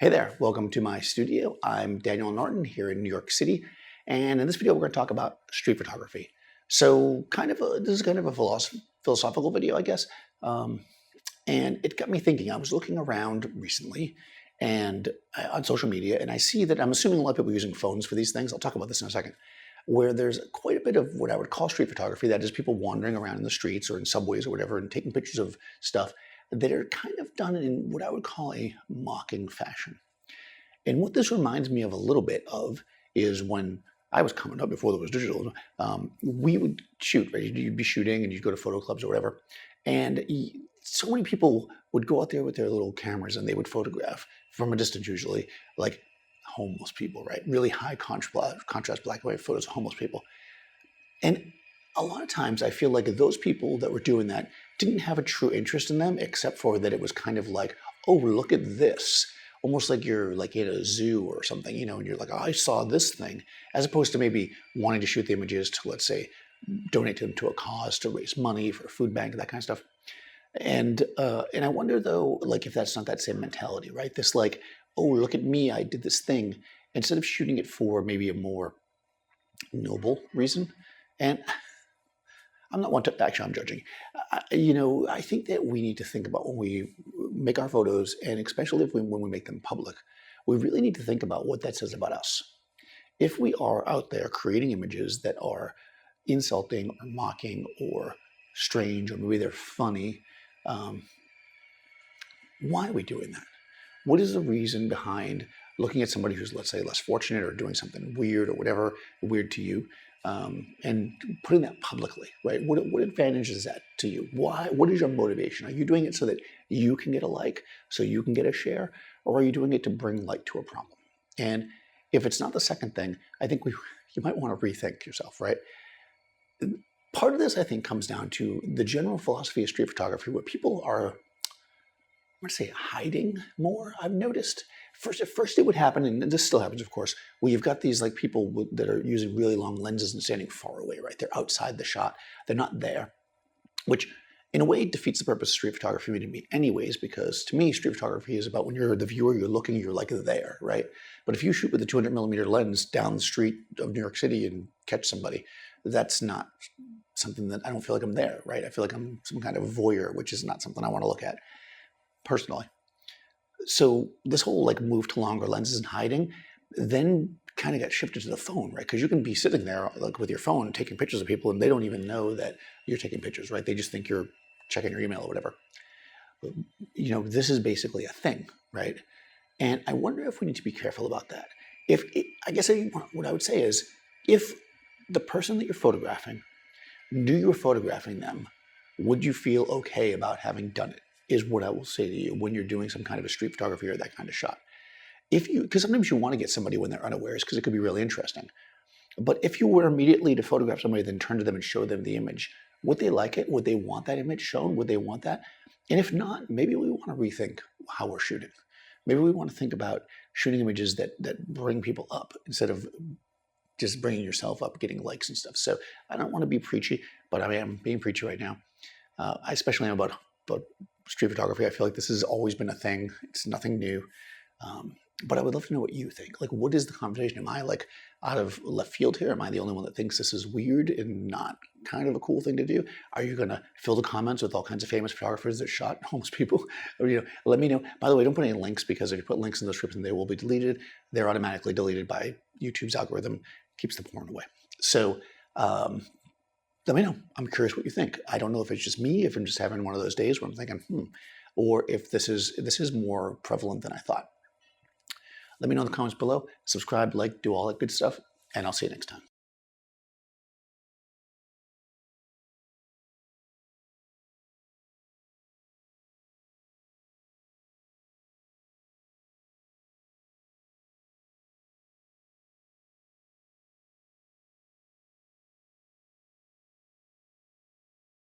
Hey there, welcome to my studio. I'm Daniel Norton here in New York City, and in this video we're going to talk about street photography. So this is kind of a philosophical video, I guess, and it got me thinking. I was looking around recently and on social media, and I see that I'm assuming a lot of people are using phones for these things. I'll talk about this in a second, where there's quite a bit of what I would call street photography, that is people wandering around in the streets or in subways or whatever and taking pictures of stuff that are kind of done in what I would call a mocking fashion. And what this reminds me of a little bit of is when I was coming up, before there was digital, we would shoot, right? You'd be shooting and you'd go to photo clubs or whatever. And so many people would go out there with their little cameras and they would photograph from a distance, usually, like homeless people, right? Really high contrast black and white photos of homeless people. And a lot of times I feel like those people that were doing that didn't have a true interest in them, except for that it was kind of like, oh, look at this. Almost like you're like in a zoo or something, and you're like, oh, I saw this thing, as opposed to maybe wanting to shoot the images to, let's say, donate them to a cause, to raise money for a food bank, that kind of stuff. And I wonder, though, like, if that's not that same mentality, right? This like, oh, look at me, I did this thing, instead of shooting it for maybe a more noble reason. And I'm not one to, actually, I'm judging. I think that we need to think about when we make our photos, and especially when we make them public, we really need to think about what that says about us. If we are out there creating images that are insulting or mocking or strange, or maybe they're funny, why are we doing that? What is the reason behind looking at somebody who's, let's say, less fortunate or doing something weird or whatever weird to you, and putting that publicly, right? What advantage is that to you? Why? What is your motivation? Are you doing it so that you can get a like, so you can get a share, or are you doing it to bring light to a problem? And if it's not the second thing, I think you might want to rethink yourself, right? Part of this, I think, comes down to the general philosophy of street photography, where people are, I'm going to say, hiding more, I've noticed. At first it would happen, and this still happens, of course, where you've got these like people that are using really long lenses and standing far away, right? They're outside the shot. They're not there, which in a way defeats the purpose of street photography to me anyways, because to me, street photography is about when you're the viewer, you're looking, you're like there, right? But if you shoot with a 200 millimeter lens down the street of New York City and catch somebody, that's not something that I don't feel like I'm there, right? I feel like I'm some kind of voyeur, which is not something I want to look at personally. So this whole like move to longer lenses and hiding then kind of got shifted to the phone, right? Because you can be sitting there like with your phone taking pictures of people and they don't even know that you're taking pictures, right? They just think you're checking your email or whatever. This is basically a thing, right? And I wonder if we need to be careful about that. What I would say is, if the person that you're photographing knew you were photographing them, would you feel okay about having done it? Is what I will say to you when you're doing some kind of a street photography or that kind of shot. Because sometimes you want to get somebody when they're unawares, because it could be really interesting. But if you were immediately to photograph somebody, then turn to them and show them the image, would they like it? Would they want that image shown? Would they want that? And if not, maybe we want to rethink how we're shooting. Maybe we want to think about shooting images that bring people up instead of just bringing yourself up, getting likes and stuff. So I don't want to be preachy, but I am being preachy right now. I especially am about street photography. I feel like this has always been a thing. It's nothing new. But I would love to know what you think. Like, what is the conversation? Am I like out of left field here? Am I the only one that thinks this is weird and not kind of a cool thing to do? Are you going to fill the comments with all kinds of famous photographers that shot homeless people? Or, let me know. By the way, don't put any links, because if you put links in the description, they will be deleted. They're automatically deleted by YouTube's algorithm. Keeps the porn away. So, let me know. I'm curious what you think. I don't know if it's just me, if I'm just having one of those days where I'm thinking, or if this is more prevalent than I thought. Let me know in the comments below. Subscribe, like, do all that good stuff, and I'll see you next time.